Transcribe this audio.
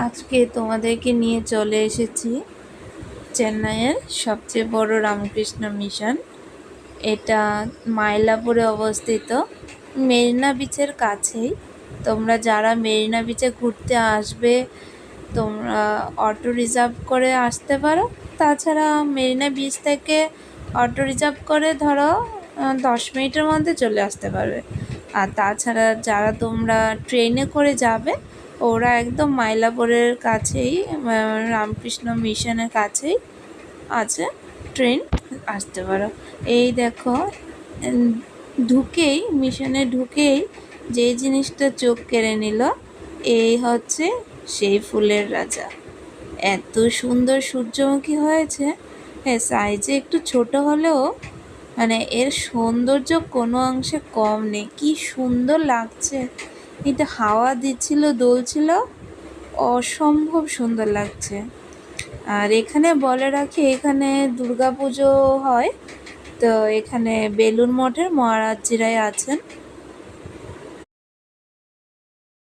আজকে তোমাদেরকে নিয়ে চলে এসেছি চেন্নাইয়ের সবচেয়ে বড় রামকৃষ্ণ মিশন। এটা মাইলাপুরে অবস্থিত, মেরিনা বিচের কাছেই। তোমরা যারা মেরিনা বিচে ঘুরতে আসবে তোমরা অটো রিজার্ভ করে আসতে পারো। তাছাড়া মেরিনা বিচ থেকে অটো রিজার্ভ করে ধরো 10 মিনিটের মধ্যে চলে আসতে পারবে। আর তাছাড়া যারা তোমরা ট্রেনে করে যাবে ওরা একদম মাইলাপুরের কাছেই, রামকৃষ্ণ মিশনের কাছেই আছে ট্রেন, আসতে পারো। এই দেখো, ঢুকেই মিশনে ঢুকেই যে জিনিসটা চোখ কেড়ে নিল, এই হচ্ছে সেই ফুলের রাজা। এত সুন্দর সূর্যমুখী হয়েছে। হ্যাঁ, সাইজে একটু ছোট হলেও মানে এর সৌন্দর্য কোনো অংশে কম নেই। কি সুন্দর লাগছে, এটা হাওয়া দিচ্ছিল, দোলছিল, অসম্ভব সুন্দর লাগছে। আর এখানে বলে রাখি, এখানে দুর্গাপুজো হয়। তো এখানে বেলুড় মঠের মহারাজজিরাই আছেন,